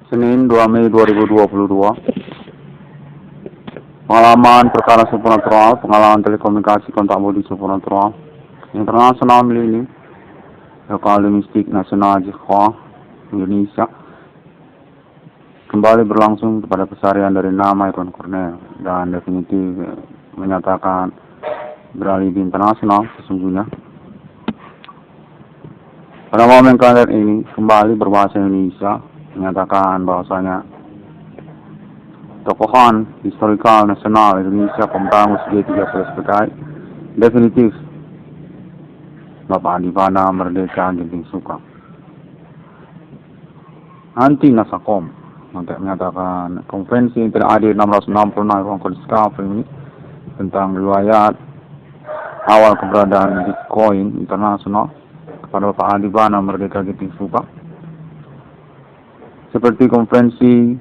Senin 2 Mei 2022. Pengalaman perkara supernatural, pengalaman telekomunikasi kontak bodi supernatural internasional ini, lokal mistik nasional Jihwa Indonesia kembali berlangsung kepada pesarian dari nama Irwan Cornel dan definitif menyatakan beralih di internasional sesungguhnya. Pada momen kalender ini kembali berbahasa Indonesia menyatakan bahwasanya tokohan historikal nasional Indonesia Kompangus G13 PKI definitif Bapak Adivana Merdeka Ginting Suka anti Nasakom untuk menyatakan konferensi terakhir 666 ruang kodiskaf ini tentang riwayat awal keberadaan Bitcoin internasional kepada Bapak Adivana Merdeka Ginting Suka, seperti konferensi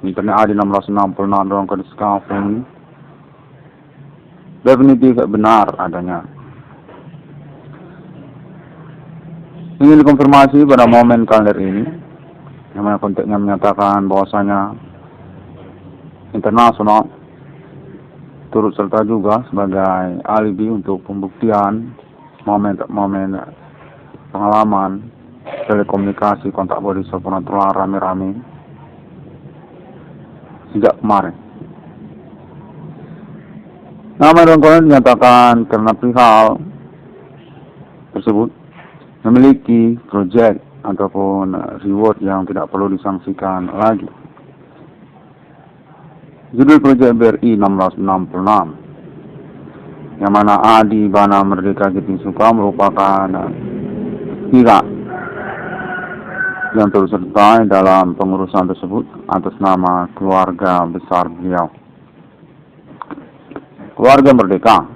internet AD 666 ruang kodiskaf ini definitif benar adanya. Ini dikonfirmasi pada momen kalender ini, yang mana konteksnya menyatakan bahwasanya internasional turut serta juga sebagai alibi untuk pembuktian momen pengalaman telekomunikasi kontak bodi supernatural rame-rame sejak kemarin. Nama Irwan Cornel dinyatakan karena perihal tersebut memiliki proyek ataupun reward yang tidak perlu disangsikan lagi. Judul proyek BRI 666 yang mana Adivana Merdeka Ginting Suka merupakan pihak yang turut serta dalam pengurusan tersebut atas nama keluarga besar beliau. Keluarga Merdeka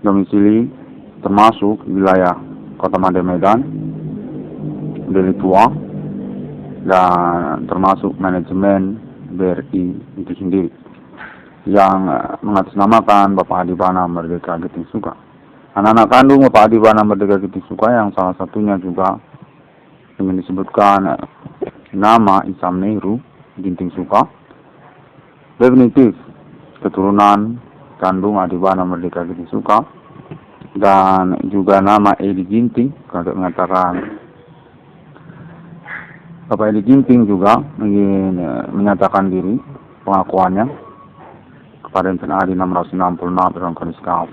domisili termasuk wilayah Kota Made Medan, Deli Tua, dan termasuk manajemen BRI itu sendiri yang mengatasnamakan Bapak Adivana Merdeka Ginting Suka. Anak-anak kandung Bapak Adivana Merdeka Ginting Suka yang salah satunya juga ingin disebutkan nama Isam Nehru Ginting Suka, definitif keturunan kandung Adivana Merdeka Ginting Suka, dan juga nama Edi Ginting untuk mengatakan Bapak Edi Ginting juga ingin menyatakan diri pengakuannya kepada Internet AD 666 dalam kodiskaf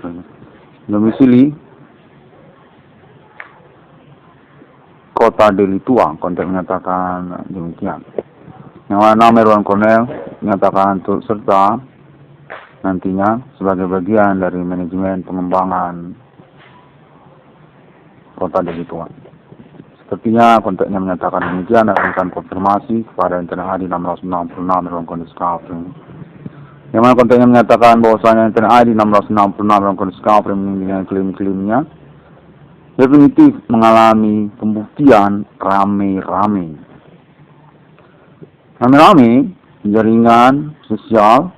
domisili Kota Deli Tua, konteks menyatakan demikian. Yang nama Irwan Cornel menyatakan turut serta nantinya sebagai bagian dari manajemen pengembangan Kota Deli Tua. Sepertinya konteksnya menyatakan demikian dan akan konfirmasi kepada Internet AD 666 dalam kodiskaf. Yang mana konteksnya menyatakan bahwasanya Internet AD 666 dalam kodiskaf dengan klaim-klaimnya definitif mengalami pembuktian rame-rame jaringan sosial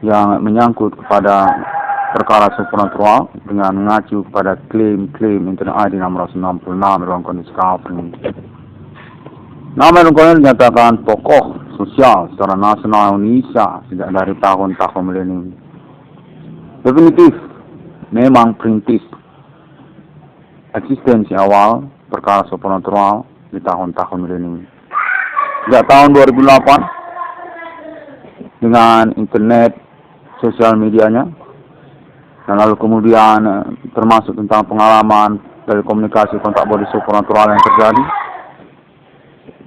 yang menyangkut kepada perkara supernatural dengan mengacu kepada klaim-klaim Internet AD 666 dalam kondisi kafir. Nama Irwan Cornel dinyatakan tokoh sosial secara nasional Indonesia sejak dari tahun-tahun milenium. Definitif memang perintis eksistensi awal perkara supernatural di tahun-tahun milenium. Sejak tahun 2008 dengan internet sosial medianya, dan lalu kemudian termasuk tentang pengalaman dari komunikasi kontak bodi supernatural yang terjadi.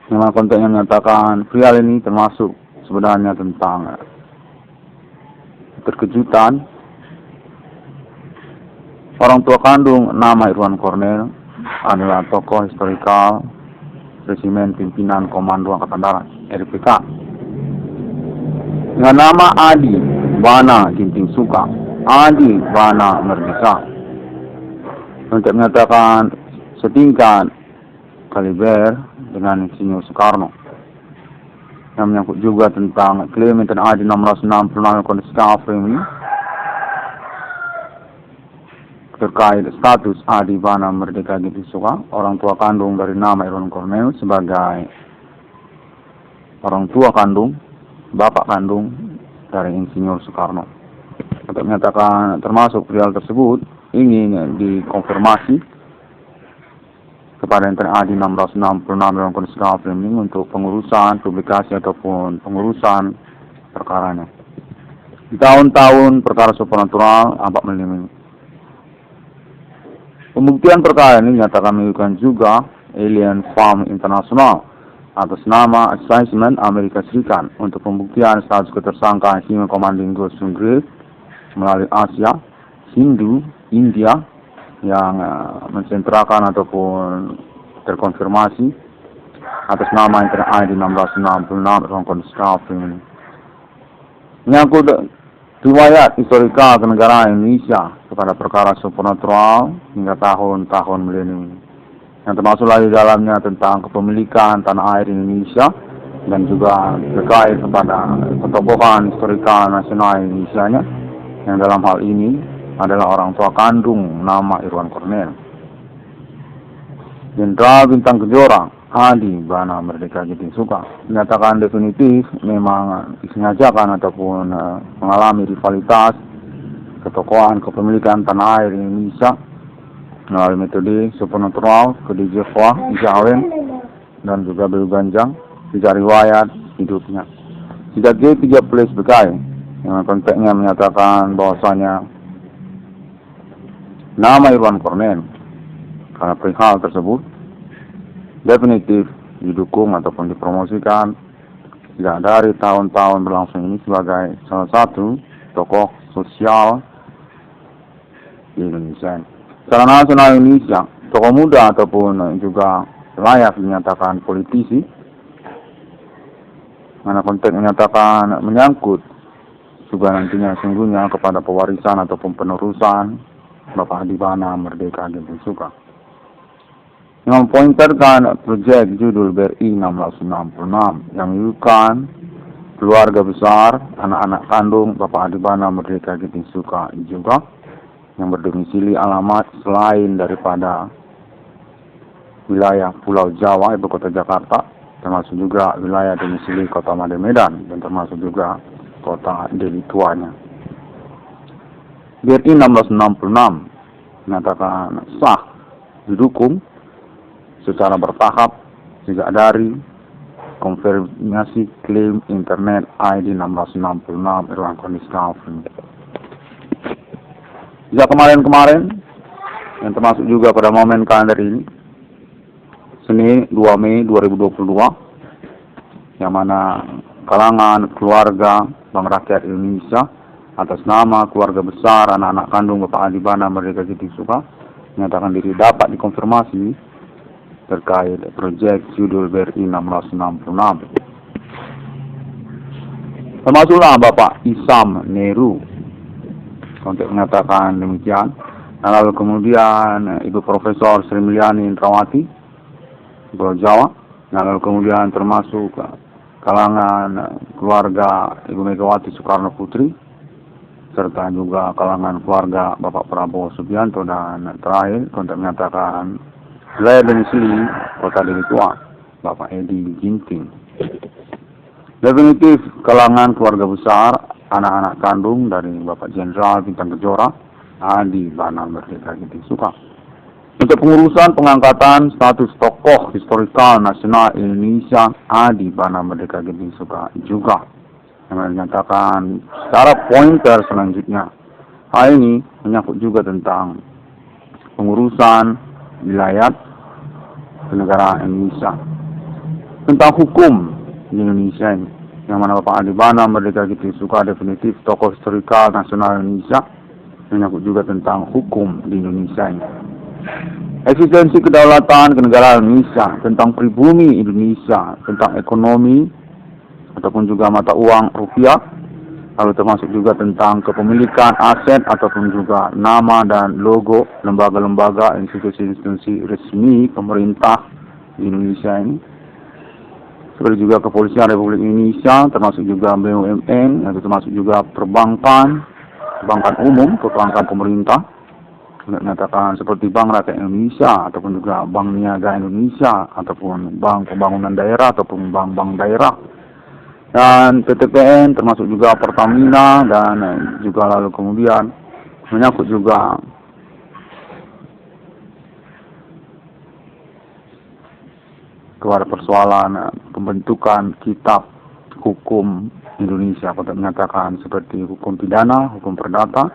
Memang konteksnya menyatakan perihal ini termasuk sebenarnya tentang keterkejutan orang tua kandung nama Irwan Cornel adalah tokoh historikal Resimen Pimpinan Komando Angkatan Darat RPK dengan nama Adivana Ginting Suka, Adivana Merdeka, untuk menyatakan setingkat kaliber dengan Insinyur Soekarno, yang menyangkut juga tentang klaim Internet AD 666 kondisi kafir ini terkait status Adi Bana Merdeka Gitu Suka, orang tua kandung dari nama Irwan Cornel sebagai orang tua kandung, bapak kandung dari Insinyur Soekarno. Untuk menyatakan termasuk perihal tersebut ingin dikonfirmasi kepada Intern Adi 666 dalam kondisi ini untuk pengurusan publikasi ataupun pengurusan perkaranya. Di tahun-tahun perkara supernatural abad melini. Pembuktian perkara ini dinyatakan melakukan juga Alien Farm International atas nama Assessment Amerika Serikat untuk pembuktian status ketersangkaan Human Commanding Ghost Grave melalui Asia, Hindu, India yang mensentrakan ataupun terkonfirmasi atas nama Intern ID 1666 dalam kondisi ini. Menyangkut riwayat historikal kenegaraan Indonesia kepada perkara supernatural hingga tahun-tahun milenium, yang termasuk lagi dalamnya tentang kepemilikan tanah air Indonesia dan juga terkait kepada ketokohan historikal nasional Indonesia-nya, yang dalam hal ini adalah orang tua kandung nama Irwan Cornel. Jenderal Bintang Kejora Adi Bana Merdeka Gitu Suka menyatakan definitif memang disengajakan ataupun mengalami rivalitas ketokohan kepemilikan tanah air Indonesia melalui metode supernatural, kedijefwa, Jawen, dan juga Belu Ganjang sejak riwayat hidupnya. Sejak G13 Bekai yang konteksnya menyatakan bahwasanya nama Irwan Cornel karena perihal tersebut definitif didukung ataupun dipromosikan sejak dari tahun-tahun berlangsung ini sebagai salah satu tokoh sosial di Indonesia. Secara nasional Indonesia, tokoh muda ataupun juga layak dinyatakan politisi, mana konteks menyatakan menyangkut juga nantinya sungguhnya kepada pewarisan ataupun penerusan Bapak Adi Bana Merdeka Gitu Suka. Yang mempointerkan proyek judul BRI 1666 yang menyukan keluarga besar anak-anak kandung Bapak Adi Bana Merdeka Gitu Suka juga yang berdomisili alamat selain daripada wilayah Pulau Jawa, ibu kota Jakarta, termasuk juga wilayah domisili kota Made Medan dan termasuk juga kota Deli Tuanya. BRI 1666 menyatakan sah didukung secara bertahap sejak dari konfirmasi klaim internet ID 1666 Irwan Cornel. Sejak kemarin-kemarin yang termasuk juga pada momen kalender ini Senin 2 Mei 2022, yang mana kalangan keluarga Bank Rakyat Indonesia atas nama keluarga besar anak-anak kandung Bapak Adi Bana Merdeka Gitu Suka menyatakan diri dapat dikonfirmasi terkait proyek judul BRI 1666. Termasuklah Bapak Isam Neru untuk menyatakan demikian. Lalu kemudian Ibu Profesor Sri Mulyani Indrawati Pulau Jawa. Lalu kemudian termasuk kalangan keluarga Ibu Megawati Soekarno Putri, serta juga kalangan keluarga Bapak Prabowo Subianto, dan terakhir untuk menyatakan wilayah domisili kota Deli Tua Bapak Edi Ginting. Definitif kalangan keluarga besar anak-anak kandung dari Bapak Jenderal Bintang Kejora Adi Bana Merdeka Gitu Suka untuk pengurusan pengangkatan status tokoh historikal nasional Indonesia Adi Bana Merdeka Gitu Suka juga yang menyatakan secara pointer selanjutnya. Hal ini menyangkut juga tentang pengurusan wilayah kenegaraan Indonesia, tentang hukum di Indonesia ini, yang mana Bapak Adi Bana Merdeka Gitu Suka definitif tokoh historikal nasional Indonesia, menyangkut juga tentang hukum di Indonesia ini. Eksistensi kedaulatan kenegaraan Indonesia, tentang pribumi Indonesia, tentang ekonomi ataupun juga mata uang rupiah, lalu termasuk juga tentang kepemilikan aset ataupun juga nama dan logo lembaga-lembaga, institusi-institusi resmi pemerintah di Indonesia ini, seperti juga Kepolisian Republik Indonesia, termasuk juga BUMN, termasuk juga perbankan umum, perbankan pemerintah, menyatakan seperti Bank Rakyat Indonesia ataupun juga Bank Niaga Indonesia ataupun Bank Pembangunan Daerah ataupun bank-bank daerah, dan PTPN termasuk juga Pertamina, dan juga lalu kemudian menyangkut juga kepada persoalan pembentukan kitab hukum Indonesia untuk menyatakan seperti hukum pidana, hukum perdata,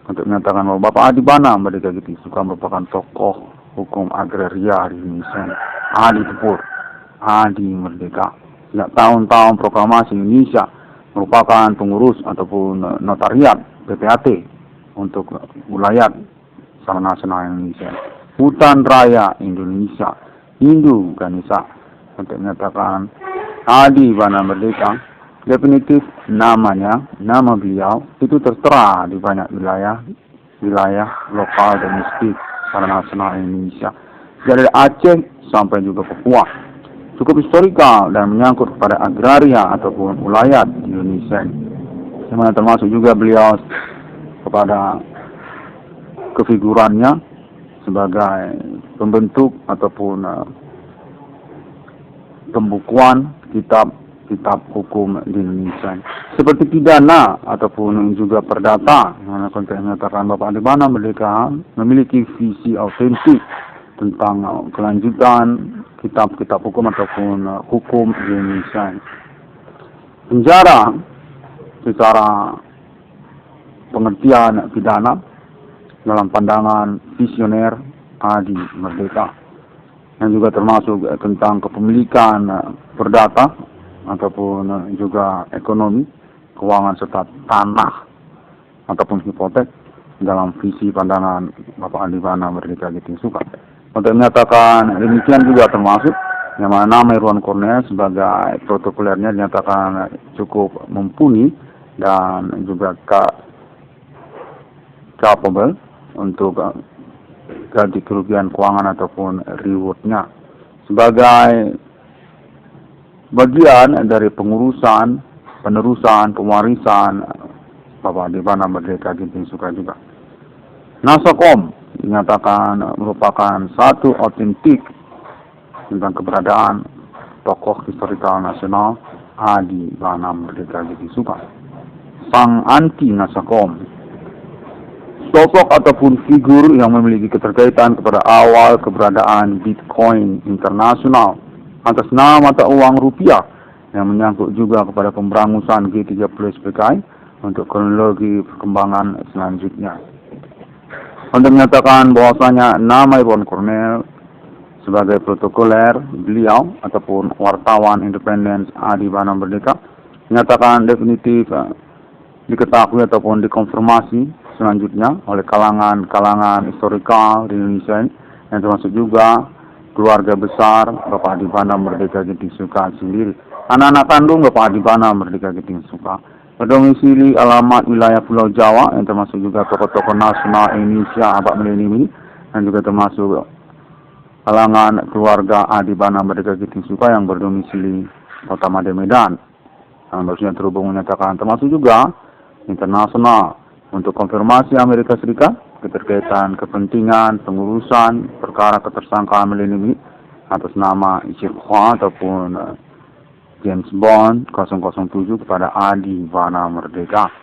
untuk menyatakan bahwa Bapak Adi Bana Merdeka Getih-Suka merupakan tokoh hukum agraria di Indonesia. Adi Tepur, Adi Merdeka. Sejak tahun-tahun proklamasi Indonesia merupakan pengurus ataupun notariat PPAT untuk wilayah secara nasional Indonesia. Hutan Raya Indonesia, Hindu Ganesha, untuk menyatakan Adi Bana Merdeka. Definitif namanya, nama beliau itu tertera di banyak wilayah lokal domestik secara nasional Indonesia, dari Aceh sampai juga Papua. Cukup historikal dan menyangkut kepada agraria ataupun wilayah Indonesia, yang mana termasuk juga beliau kepada kefigurannya sebagai pembentuk ataupun pembukuan kitab hukum di Indonesia, seperti pidana ataupun juga perdata, mana konteks menyatakan Bapak Adi Bana Merdeka memiliki visi autentik tentang kelanjutan kitab-kitab hukum ataupun hukum di Indonesia. Penjara secara pengertian pidana dalam pandangan visioner Adi Merdeka, yang juga termasuk tentang kepemilikan perdata ataupun juga ekonomi, keuangan serta tanah ataupun hipotek dalam visi pandangan Bapak Adi Bana Merdeka Getih-Suka. Untuk menyatakan demikian juga termasuk yang mana nama Irwan Cornell sebagai protokolernya dinyatakan cukup mumpuni dan juga capable untuk ganti kerugian keuangan ataupun rewardnya sebagai bagian dari penerusan, pewarisan Bapak Adi Bana Merdeka Getih-Suka juga. Nasakom dinyatakan merupakan satu otentik tentang keberadaan tokoh historikal nasional Adi Bana Merdeka Getih-Suka. Sang anti Nasakom, sosok ataupun figur yang memiliki keterkaitan kepada awal keberadaan Bitcoin internasional atas nama mata uang rupiah, yang menyangkut juga kepada pemberangusan G30 SPKI untuk kronologi perkembangan selanjutnya. Untuk menyatakan bahwasanya nama Irwan Cornell sebagai protokoler beliau ataupun wartawan independen Adi Bana Merdeka menyatakan definitif diketahui ataupun dikonfirmasi selanjutnya oleh kalangan historikal di Indonesia, yang termasuk juga keluarga besar Bapak Adi Bana Merdeka Getih-Suka sendiri, anak-anak kandung Bapak Adi Bana Merdeka Getih-Suka, berdomisili alamat wilayah Pulau Jawa, yang termasuk juga tokoh-tokoh nasional Indonesia abad milenium ini, dan juga termasuk kalangan keluarga Adi Bana Merdeka Getih-Suka yang berdomisili Kota Made Medan, yang barusan terhubung menyatakan termasuk juga internasional untuk konfirmasi Amerika Serikat keterkaitan kepentingan pengurusan perkara ketersangkaan milenium ini atas nama Ichirkha ataupun James Bond 007 kepada Adi Bana Merdeka,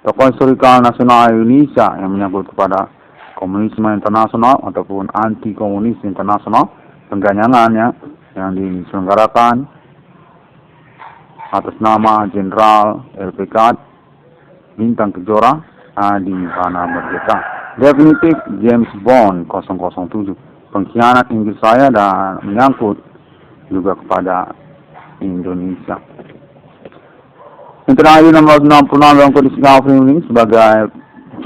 tokoh historikal nasional Indonesia yang menyangkut kepada komunisme internasional ataupun anti komunis internasional, pengganyangannya yang diselenggarakan atas nama Jenderal LPK Bintang Kejora Adi Bana Merdeka. Definitif James Bond 007, pengkhianat Inggris saya dan menyangkut juga kepada Indonesia. Internasional 1666 dalam Kodeks Gulf sebagai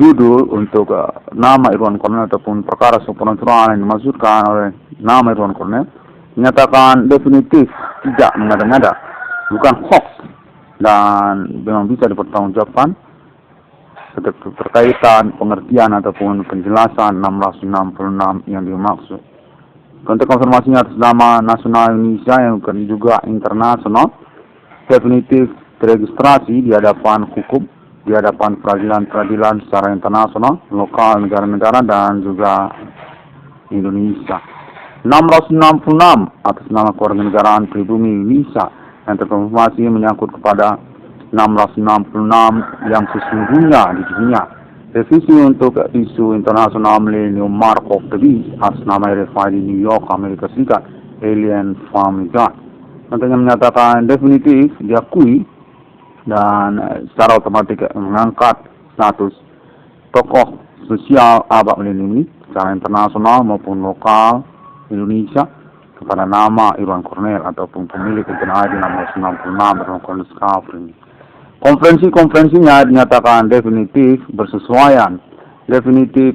judul untuk nama Irwan Cornell ataupun perkara supranatural yang dimaksudkan oleh nama Irwan Cornell menyatakan definitif tidak mengada-ngada, bukan hoax, dan memang bisa dipertanggungjawabkan terkaitan pengertian ataupun penjelasan 666 yang dimaksud. Konteks konfirmasinya atas nama nasional Indonesia yang juga internasional, definitif teregistrasi di hadapan hukum di hadapan peradilan-peradilan secara internasional, lokal, negara-negara, dan juga Indonesia. 666 atas nama kewarganegaraan pribumi Indonesia yang terkonfirmasi menyangkut kepada 666 yang sesungguhnya di dunia. Revisi untuk isu internasional Millennium Mark of the Beast atas nama RFID di New York, Amerika Serikat, Alien Family God. Contohnya menyatakan definitif diakui dan secara otomatis mengangkat status tokoh sosial abad milenium ini secara internasional maupun lokal Indonesia kepada nama Irwan Cornell ataupun pemilik Agent ID 666 Irwan Cornell Discovery. Konferensinya dinyatakan definitif bersesuaian, definitif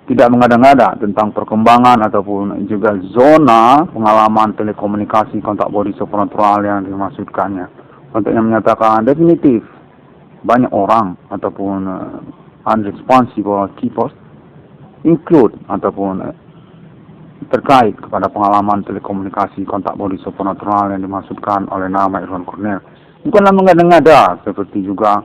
tidak mengada-ngada tentang perkembangan ataupun juga zona pengalaman telekomunikasi kontak body supernatural yang dimaksudkannya. Contohnya menyatakan definitif banyak orang ataupun unresponsible keepers include ataupun terkait kepada pengalaman telekomunikasi kontak body supernatural yang dimaksudkan oleh nama Irwan Cornell. Bukanlah mengada-ngada seperti juga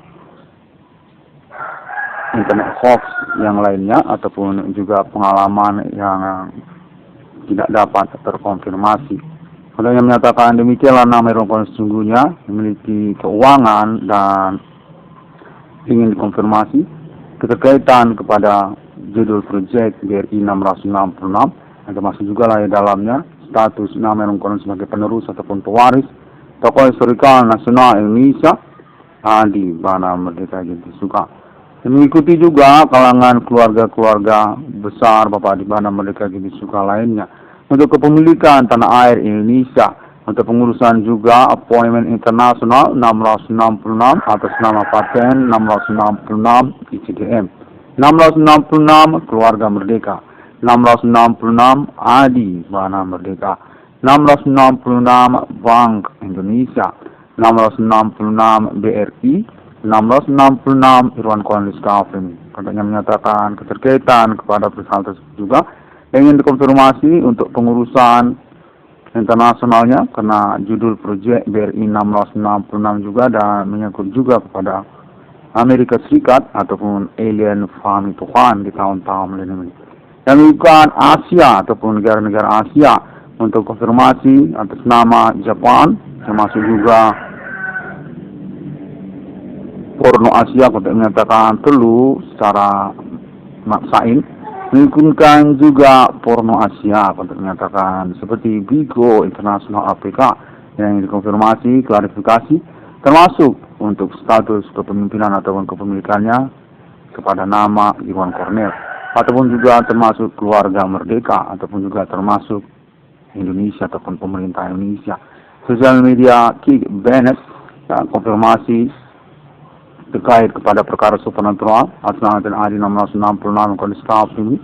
internet hoax yang lainnya ataupun juga pengalaman yang tidak dapat terkonfirmasi. Contohnya menyatakan demikianlah nama Irwan Cornell sesungguhnya memiliki keuangan dan ingin dikonfirmasi keterkaitan kepada judul proyek BRI 666 yang termasuk juga lah di dalamnya status nama Irwan Cornell sebagai penerus ataupun pewaris tokoh historikal nasional Indonesia Adi Bana Merdeka Edi Suka. Dan mengikuti juga kalangan keluarga-keluarga besar Bapak Adi Bana Merdeka Edi Suka lainnya untuk kepemilikan tanah air Indonesia, untuk pengurusan juga appointment internasional 666 atas nama paten 666 ICDM, 666 keluarga merdeka, 666 Adi Bana Merdeka, 666 Bank Indonesia, 666 BRI, 666 Irwan Cornell Discovery. Katanya menyatakan keterkaitan kepada perusahaan tersebut juga ingin dikonfirmasi untuk pengurusan internasionalnya karena judul proyek BRI 666 juga dan menyangkut juga kepada Amerika Serikat ataupun alien family Tuhan di tahun-tahun milenium ini. Yang bukan Asia ataupun negara-negara Asia untuk konfirmasi atas nama Jepang, termasuk juga porno Asia untuk menyatakan perlu secara maksain mengikutkan juga porno Asia untuk menyatakan seperti Bigo International APK yang dikonfirmasi klarifikasi termasuk untuk status kepemimpinan ataupun kepemilikannya kepada nama Irwan Cornell ataupun juga termasuk keluarga merdeka ataupun juga termasuk Indonesia ataupun pemerintah Indonesia. Sosial media Kick Bennett dan konfirmasi terkait kepada perkara supernatural atas nama dan ID 666 Kondisi ini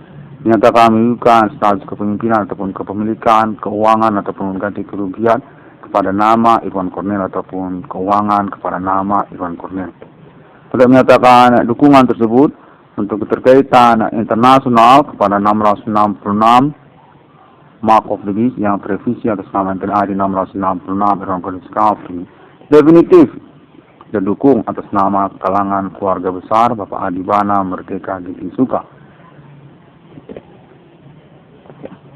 menyatakan menunjukkan status kepemimpinan ataupun kepemilikan keuangan ataupun ganti kerugian kepada nama Irwan Cornell ataupun keuangan kepada nama Irwan Cornell. Sudah menyatakan dukungan tersebut untuk keterkaitan internasional kepada 666 Mark of the Beast yang terrevisi atas nama NTNI 666 Irwan Cornell Discovery definitif didukung atas nama kalangan keluarga besar Bapak Adi Bana Merdeka Edi Suka.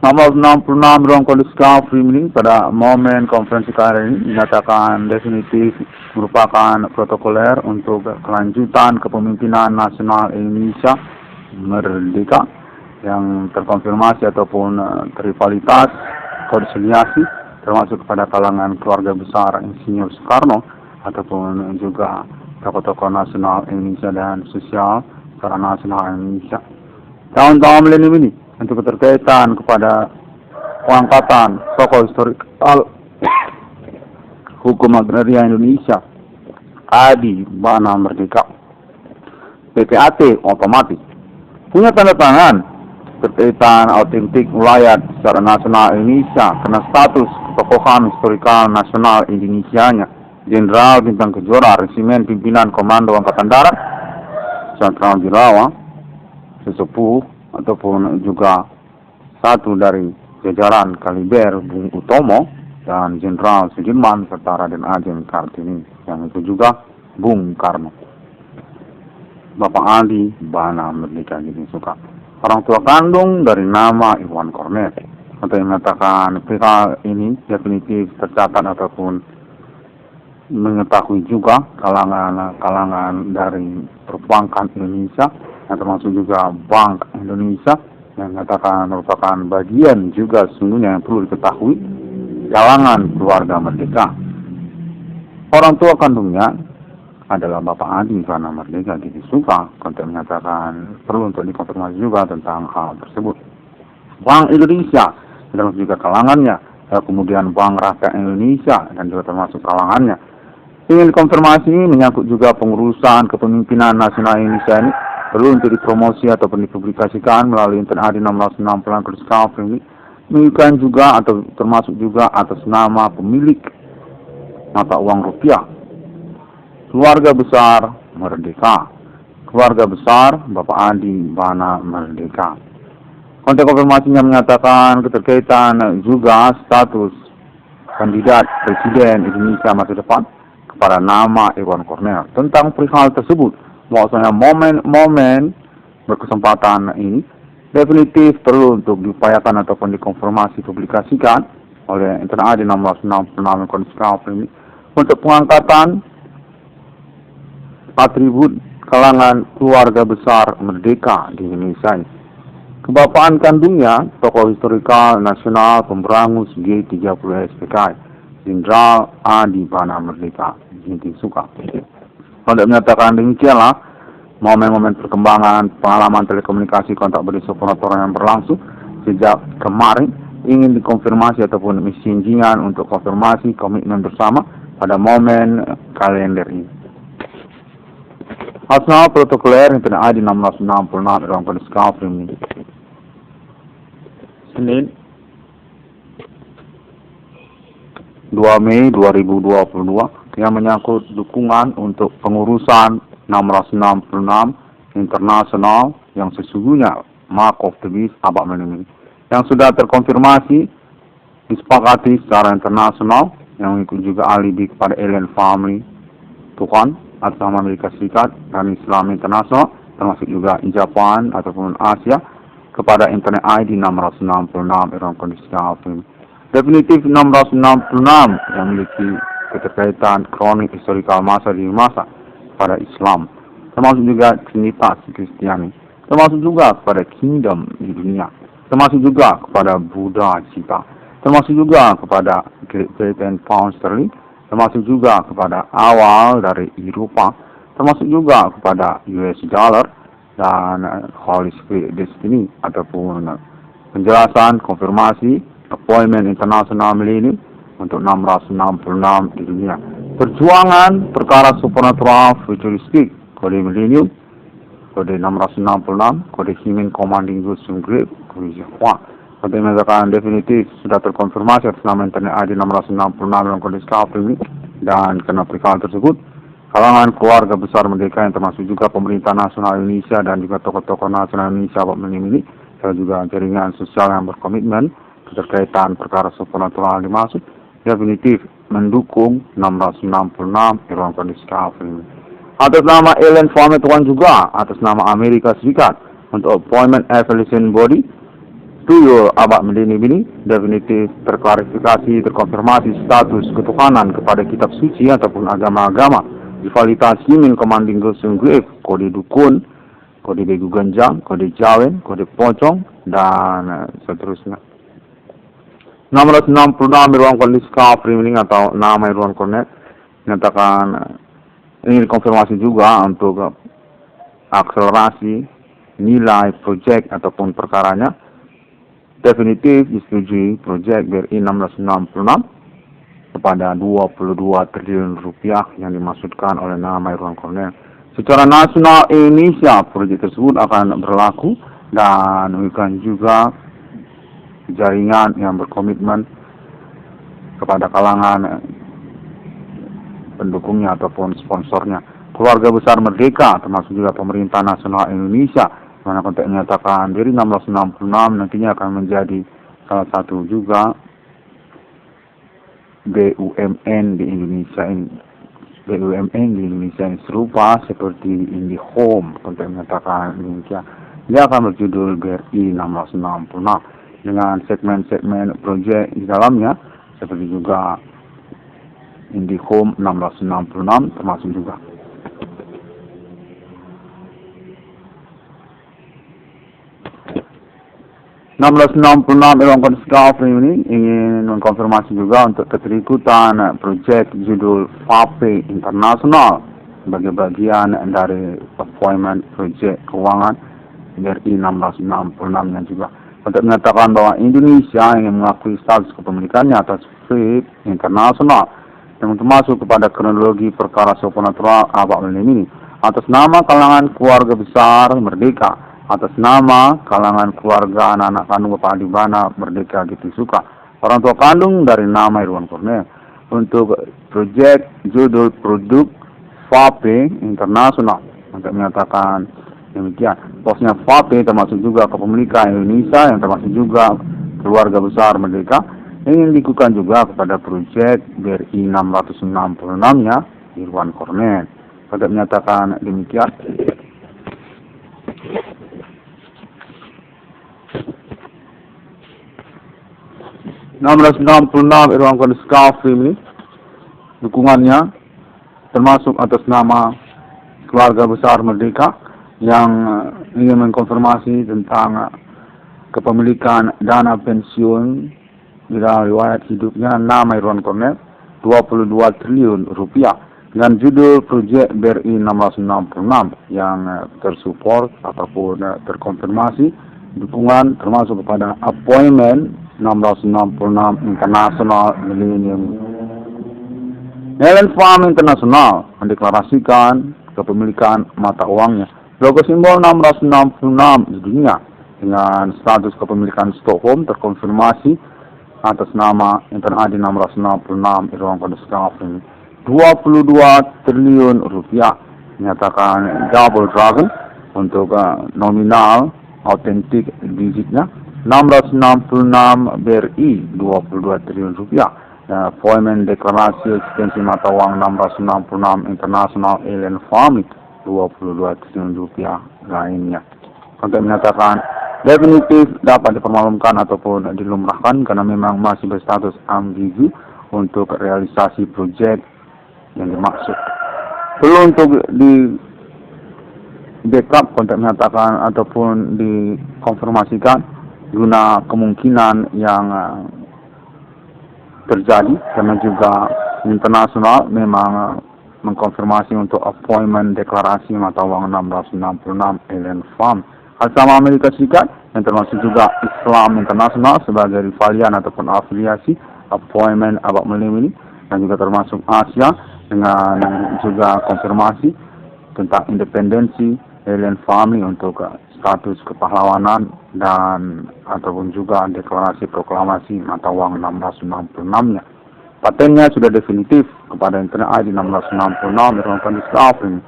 666 Irwan Cornell Discovery ini pada momen konferensi kali ini dinyatakan definitif merupakan protokoler untuk kelanjutan kepemimpinan nasional Indonesia merdeka yang terkonfirmasi ataupun terrivalitas konsiliasi termasuk kepada kalangan keluarga besar Insinyur Soekarno ataupun juga tokoh-tokoh nasional Indonesia dan sosial secara nasional Indonesia. Tahun-tahun milenium ini untuk keterkaitan kepada pengangkatan tokoh historikal hukum agraria Indonesia Adi Bana Merdeka PPAT otomatis punya tanda tangan terkaitan autentik wilayah secara nasional Indonesia karena status ketokohan historikal nasional Indonesianya Jenderal Bintang Kejora Resimen Pimpinan Komando Angkatan Darat Jenderal Birawa sesepuh ataupun juga satu dari jajaran Kaliber Bung Utomo dan Jenderal Sudirman serta Raden Ajeng Kartini yang itu juga Bung Karno. Bapak Adi Bana Merdeka Gini Suka. Orang tua kandung dari nama Iwan Kornet. Untuk mengatakan perihal ini definitif tercatat ataupun mengetahui juga kalangan dari perbankan Indonesia, yang termasuk juga Bank Indonesia, yang mengatakan merupakan bagian juga sesungguhnya yang perlu diketahui kalangan keluarga Merdeka. Orang tua kandungnya adalah Bapak Adi Bana Merdeka Gini Suka. Konten menyatakan perlu untuk dikonfirmasi juga tentang hal tersebut. Bank Indonesia termasuk juga kalangannya, kemudian Bank Rakyat Indonesia dan juga termasuk kalangannya. Ingin konfirmasi menyangkut juga pengurusan kepemimpinan nasional Indonesia ini perlu untuk dipromosi ataupun dipublikasikan melalui Internet AD 660 Kriskal ini, menunjukkan juga atau termasuk juga atas nama pemilik mata uang rupiah. Keluarga besar Merdeka. Keluarga besar Bapak Adi Bana Merdeka. Konten konfirmasinya menyatakan keterkaitan juga status kandidat Presiden Indonesia masa depan kepada nama Iwan Kornet. Tentang perihal tersebut, maksudnya momen-momen berkesempatan ini definitif perlu untuk diupayakan ataupun dikonfirmasi publikasikan oleh Internet AD 666 Konstitusi ini untuk pengangkatan atribut kalangan keluarga besar Merdeka di Indonesia ini. Kebapaan kandungnya tokoh historikal nasional pemberangus G30 SPKI Jenderal Adi Bana Merdeka Gini Suka. Untuk menyatakan demikianlah momen-momen perkembangan pengalaman telekomunikasi kontak berdisoperator yang berlangsung sejak kemarin ingin dikonfirmasi ataupun misi-jingan untuk konfirmasi komitmen bersama pada momen kalender ini. Nasional protokoler Internet AD 1666 dalam kondisi ini. Senin 2 Mei 2022 yang menyangkut dukungan untuk pengurusan 666 internasional yang sesungguhnya Mark of the Beast Abad Menini yang sudah terkonfirmasi disepakati secara internasional yang mengikuti juga alibi kepada alien family Tuhan atas nama Amerika Serikat dan Islam internasional termasuk juga Jepang ataupun Asia kepada Internet ID 666 dalam kondisi ini. Definitif 666 yang memiliki keterkaitan kronik historikal masa di masa pada Islam, termasuk juga Trinitas Kristiani, termasuk juga kepada Kingdom di dunia, termasuk juga kepada Buddha Cita, termasuk juga kepada Great Britain Pound Sterling, termasuk juga kepada awal dari Eropa, termasuk juga kepada US Dollar dan Holy Spirit Destiny ataupun penjelasan konfirmasi appointment internasional milenium untuk 666 di dunia. Perjuangan perkara supernatural futuristik kode milenium, kode 666, kode Himen Commanding Gusung Grip, kode Jepang. Kode menyatakan definitif sudah terkonfirmasi atas nama Internet ID 666 dalam kode skala ini dan karena perkara tersebut kalangan keluarga besar Merdeka yang termasuk juga pemerintah nasional Indonesia dan juga tokoh-tokoh nasional Indonesia ini dan juga jaringan sosial yang berkomitmen terkaitan perkara supernatural dimaksud definitif mendukung 666 dalam kondisi ini. Atas nama alien family Tuhan juga atas nama Amerika Serikat untuk appointment evaluation body tuyul abad medeni ini definitif terklarifikasi terkonfirmasi status ketuhanan kepada kitab suci ataupun agama-agama rivalitas Himen Commanding Gusung Grave kode dukun, kode begu genjang, kode jawen, kode pocong dan seterusnya. 666 ruang kondisi framing atau nama ruang connect menyatakan ini dikonfirmasi juga untuk akselerasi nilai proyek ataupun perkaranya definitif disetujui proyek BRI 666 kepada 22 triliun rupiah yang dimaksudkan oleh nama ruang connect. Secara nasional Indonesia proyek tersebut akan berlaku dan memberikan juga jaringan yang berkomitmen kepada kalangan pendukungnya ataupun sponsornya. Keluarga besar Merdeka termasuk juga pemerintah nasional Indonesia, mana konteks menyatakan dari 1666 nantinya akan menjadi salah satu juga BUMN di Indonesia ini. BUMN di Indonesia yang serupa seperti IndiHome. Untuk menyatakan demikian, dia akan berjudul BRI 666 dengan segmen-segmen proyek di dalamnya, seperti juga IndiHome 1666 termasuk juga. Irwan Kondiskafri ini ingin mengkonfirmasi juga untuk keterikutan proyek judul FAPE Internasional sebagai bagian dari appointment proyek keuangan BRI 1666 yang juga untuk menyatakan bahwa Indonesia ingin mengakui status kepemilikannya atas FAPE Internasional yang termasuk kepada kronologi perkara supernatural abad milenium atas nama kalangan keluarga besar Merdeka, atas nama kalangan keluarga anak-anak kandung Bapak Adibana Merdeka gitu suka, orang tua kandung dari nama Irwan Cornel, untuk proyek judul produk FAPE Internasional. Untuk menyatakan demikian, posnya FAPE termasuk juga kepemilikan Indonesia yang termasuk juga keluarga besar Merdeka, ingin dilakukan juga kepada proyek BRI 666-nya Irwan Cornel. Untuk menyatakan demikian, Irwan Kondiskafri ini dukungannya termasuk atas nama keluarga besar Merdeka yang ingin mengkonfirmasi tentang kepemilikan dana pensiun di dalam riwayat hidupnya nama Irwan Cornel 22 triliun rupiah dengan judul proyek BRI 666 yang tersupport ataupun terkonfirmasi dukungan termasuk kepada appointment 666 International Millennium Helen Farm International mendeklarasikan kepemilikan mata uangnya logo simbol 666 di dunia dengan status kepemilikan Stockholm terkonfirmasi atas nama Internadi 666 Irwan Kondiskafri 22 triliun rupiah, menyatakan Double Dragon untuk nominal autentik digitnya 666 BRI 22 triliun rupiah. Appointment deklarasi eksistensi mata uang 666 International Alien Family 22 triliun rupiah lainnya. Untuk menyatakan definitif dapat dipermaklumkan ataupun dilumrahkan karena memang masih berstatus ambigu untuk realisasi proyek yang dimaksud. Perlu untuk di backup untuk menyatakan ataupun dikonfirmasikan guna kemungkinan yang terjadi karena juga internasional memang mengkonfirmasi untuk appointment deklarasi mata uang 666 Alien Farm sama Amerika Serikat yang termasuk juga Islam Internasional sebagai rivalian ataupun afiliasi appointment abad milenium ini, dan juga termasuk Asia dengan juga konfirmasi tentang independensi Alien Family untuk status kepahlawanan dan ataupun juga deklarasi proklamasi mata uang 666-nya. Patennya sudah definitif kepada Internet ID 1666 Irwan Kondiskafri.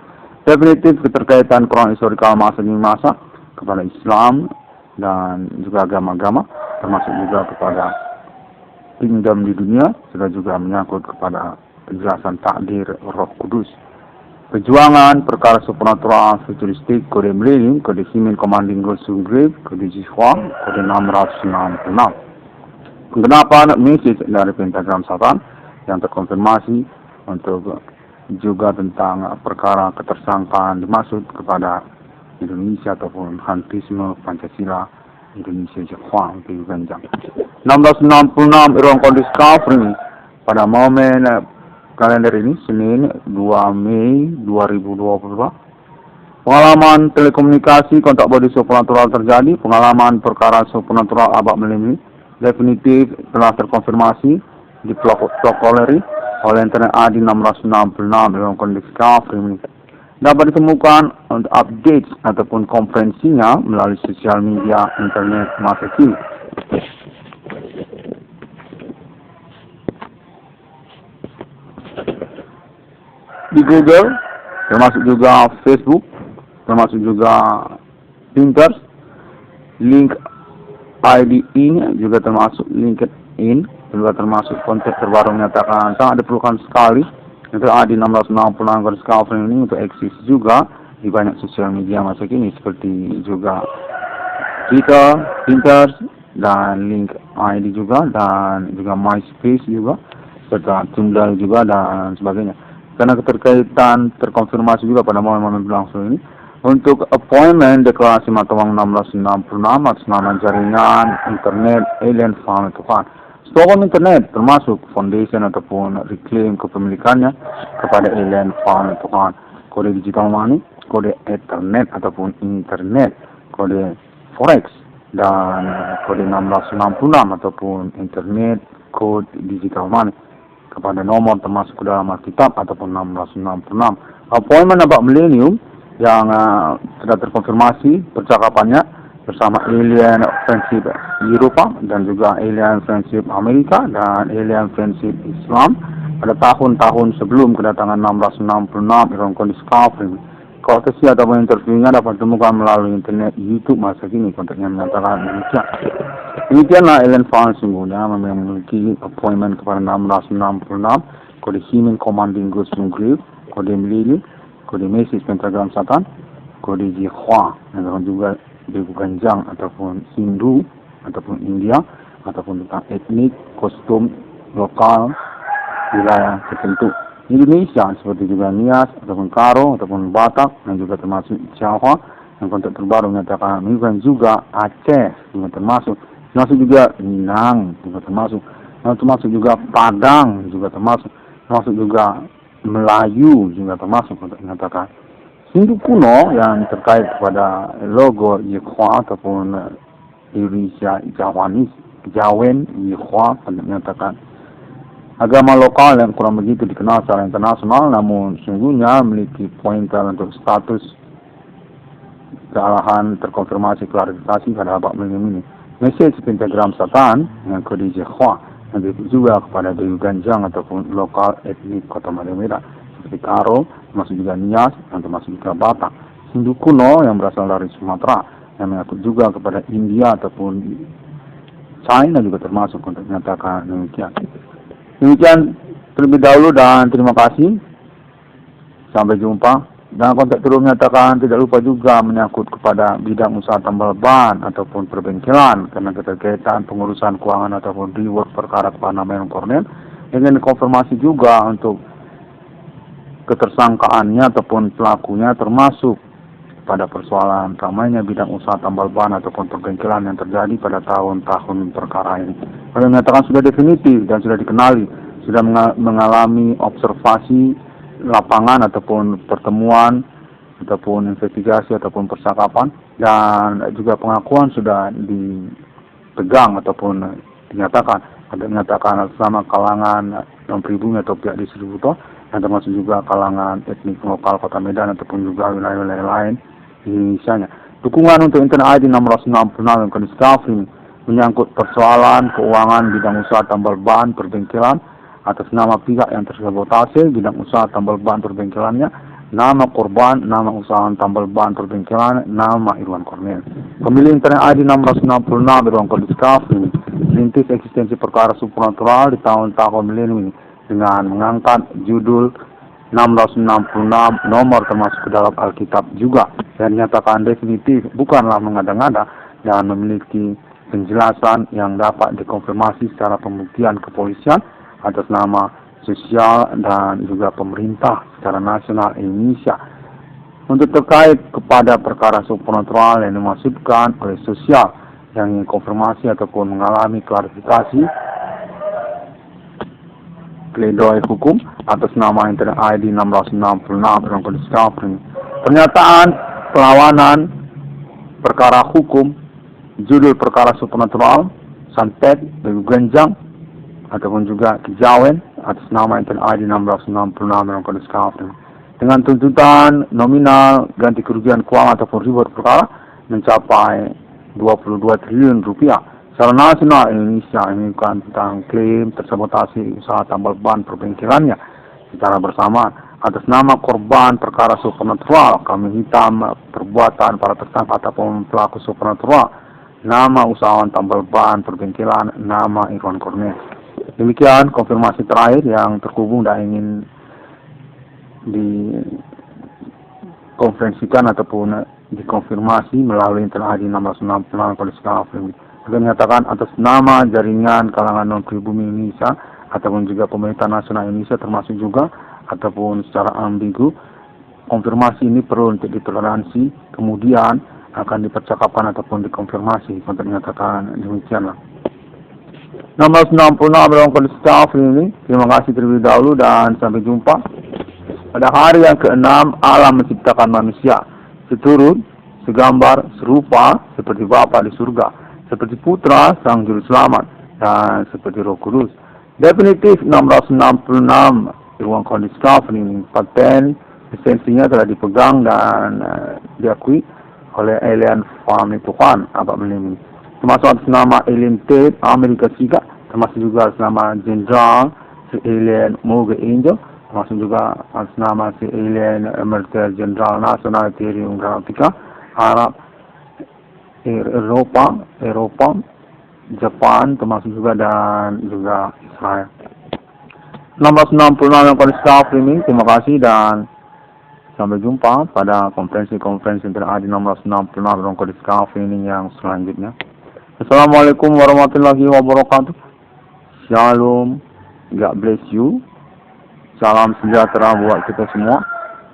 Definitif keterkaitan kronologi historikal masa demi masa kepada Islam dan juga agama-agama, termasuk juga kepada kingdom di dunia, sudah juga menyangkut kepada penjelasan takdir Roh Kudus. Perjuangan perkara supernatural futuristik kode milenium, kode Simen Commanding Goal Subgrave, kode Jishwa, kode 666. Pengenapan message dari pentagram Satan yang terkonfirmasi untuk juga tentang perkara ketersangkaan dimaksud kepada Indonesia ataupun hantisme Pancasila Indonesia Jepang itu ganjang. 1666 Irwan Kondiskafri pada momen kalender ini Senin 2 Mei 2022. Pengalaman telekomunikasi kontak body supernatural terjadi, pengalaman perkara supernatural abad milenium definitif telah terkonfirmasi diprotokoleri oleh Internet ID 666 Irwan Kondiskafri dapat ditemukan untuk update ataupun konferensinya melalui sosial media internet masa kini. Di Google, termasuk juga Facebook, termasuk juga Pinterest, link ID-nya juga termasuk LinkedIn, juga termasuk konten terbaru menyatakan sangat diperlukan sekali Untuk ID 1666 garis kafring ini untuk eksis juga di banyak sosial media masa kini seperti juga Twitter, Pinterest, dan link ID juga, dan juga MySpace juga, serta Tumblr juga dan sebagainya. Karena keterkaitan terkonfirmasi juga pada momen-momen berlangsung ini, untuk appointment deklarasi Matawang 1666 atas nama jaringan internet Alien Farm Tuhan. Stockholm Internet termasuk foundation ataupun reclaim kepemilikannya kepada Alien Farm Tuhan. Kode digital money, kode Ethernet ataupun internet, kode forex, dan kode 1666 ataupun internet code digital money kepada nomor termasuk ke dalam Alkitab ataupun 1666. Appointment Abad Millennium yang sudah terkonfirmasi percakapannya bersama Alien Friendship Eropa dan juga Alien Friendship Amerika dan Alien Friendship Islam pada tahun-tahun sebelum kedatangan 1666 Iron Discovery. Kontesi ataupun interviewnya dapat ditemukan melalui internet YouTube masa kini. Kontaknya menyatakan demikian. Demikianlah Alien Farm sungguhnya memiliki appointment kepada 1666, kode Human Commanding Ghost Grave, kode Millennium, kode Message Pentagram Satan, kode Jihwa, dan juga Debu Ganjang ataupun Hindu ataupun India ataupun tentang etnik, kostum lokal wilayah tertentu. Indonesia seperti juga Nias ataupun Karo ataupun Batak dan juga termasuk Jawa yang kontak terbaru menyatakan menunjukkan juga Aceh juga termasuk juga Minang juga termasuk juga Padang juga termasuk juga Melayu juga termasuk untuk menyatakan Hindu kuno yang terkait kepada logo Yehwa ataupun Indonesia Jawen Yehwa menyatakan agama lokal yang kurang begitu dikenal secara internasional namun sungguhnya memiliki pointer untuk status kealahan terkonfirmasi klarifikasi pada abad milenium ini. Message pentagram Satan yang kode Yehwa yang juga kepada Dewi Ganjang ataupun lokal etnik Kota Mademera seperti Karo, termasuk juga Nias, dan termasuk juga Batak. Hindu kuno yang berasal dari Sumatera, yang mengaku juga kepada India ataupun China juga termasuk untuk menyatakan demikian. Demikian terlebih dahulu dan terima kasih. Sampai jumpa. Dan kontak terus menyatakan tidak lupa juga menyangkut kepada bidang usaha tambal ban ataupun perbengkelan karena keterkaitan pengurusan keuangan ataupun reward perkara kepada Mayor Kornel. Ingin konfirmasi juga untuk ketersangkaannya ataupun pelakunya termasuk pada persoalan ramainya bidang usaha tambal ban ataupun perbengkelan yang terjadi pada tahun-tahun perkara ini. Mereka menyatakan sudah definitif dan sudah dikenali, sudah mengalami observasi lapangan ataupun pertemuan ataupun investigasi ataupun percakapan dan juga pengakuan sudah dipegang ataupun dinyatakan selama kalangan yang pribumi atau pihak distributor dan termasuk juga kalangan etnik lokal Kota Medan ataupun juga wilayah-wilayah lain di Indonesia. Dukungan untuk Internet ID 1666 yang Discovery menyangkut persoalan keuangan bidang usaha tambal ban perbengkelan atas nama pihak yang tersabotase bidang usaha tambal ban perbengkelannya, nama korban, nama usaha tambal ban perbengkelan, nama Irwan Kornel. Pemilik Internet ID 1666 Irwan Discovery merintis eksistensi perkara supernatural di tahun-tahun milenium ini dengan mengangkat judul 1666 nomor termasuk ke dalam Alkitab juga dan dinyatakan definitif bukanlah mengada-ngada dan memiliki penjelasan yang dapat dikonfirmasi secara pembuktian kepolisian atas nama sosial dan juga pemerintah secara nasional Indonesia untuk terkait kepada perkara supernatural yang dimaksudkan oleh sosial yang ingin konfirmasi ataupun mengalami klarifikasi pledoi hukum atas nama Internet ID 1666 yang Discovery. Pernyataan perlawanan perkara hukum judul perkara supernatural Santet Dewi Ganjang ataupun juga Kejawen atas nama Internet ID 1666 yang Discovery dengan tuntutan nominal ganti kerugian keuangan ataupun reward perkara mencapai 22 triliun rupiah. Secara nasional Indonesia menginginkan tentang klaim tersabotasi usaha tambal ban perbengkelannya secara bersama atas nama korban perkara supernatural. Kami hitam perbuatan para tersangka ataupun pelaku supernatural, nama usahawan tambal ban perbengkelan, nama Irwan Kornel. Demikian konfirmasi terakhir yang terhubung dan ingin dikonferensikan ataupun dikonfirmasi melalui Internal ID 666 Kondisi Kapal Framing. Juga menyatakan atas nama jaringan kalangan non-pribumi Indonesia ataupun juga pemerintah nasional Indonesia termasuk juga ataupun secara ambigu, konfirmasi ini perlu untuk ditoleransi, kemudian akan dipercakapkan ataupun dikonfirmasi untuk menyatakan demikianlah. 666 dalam kondisi kapal ini. Terima kasih terlebih dahulu dan sampai jumpa pada hari yang ke-6 alam menciptakan manusia seturut, segambar, serupa seperti Bapa di surga, seperti Putra Sang Juru Selamat, dan seperti Roh Kudus. Definitif 666 di ruang kondisi kapal ini. Paten lisensinya telah dipegang dan diakui oleh alien family Tuhan Abad Melini, termasuk atas nama alien Ted Amerika Serikat, termasuk juga atas nama Jenderal si alien Morgan Angel, termasuk juga atas nama si alien Militer Jenderal Nasional Ethereum Galactica, Arab, Eropa, Jepang, termasuk juga dan juga Israel. 666 yang kondisi streaming. Terima kasih dan sampai jumpa pada konferensi yang terjadi 666 dalam kondisi streaming yang selanjutnya. Assalamualaikum warahmatullahi wabarakatuh. Shalom, God bless you. Salam sejahtera buat kita semua.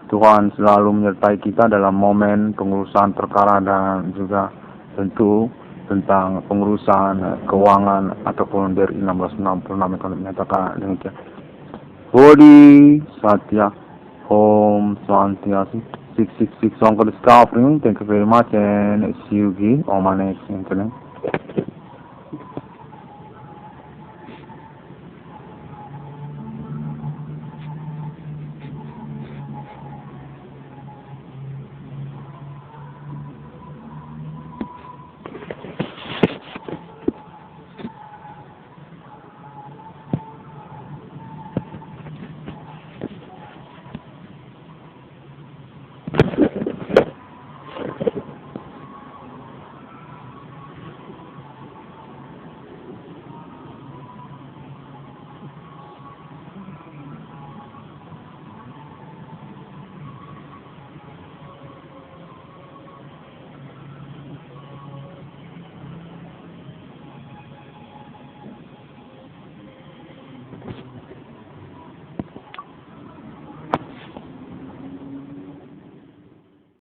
Tuhan selalu menyertai kita dalam momen pengurusan perkara dan juga tentu tentang pengurusan keuangan ataupun dari 1666 yang menyatakan demikian. Bodhi Satya Om Swastiastu 666 on the Discovery. Thank you very much and see you again on my next internet.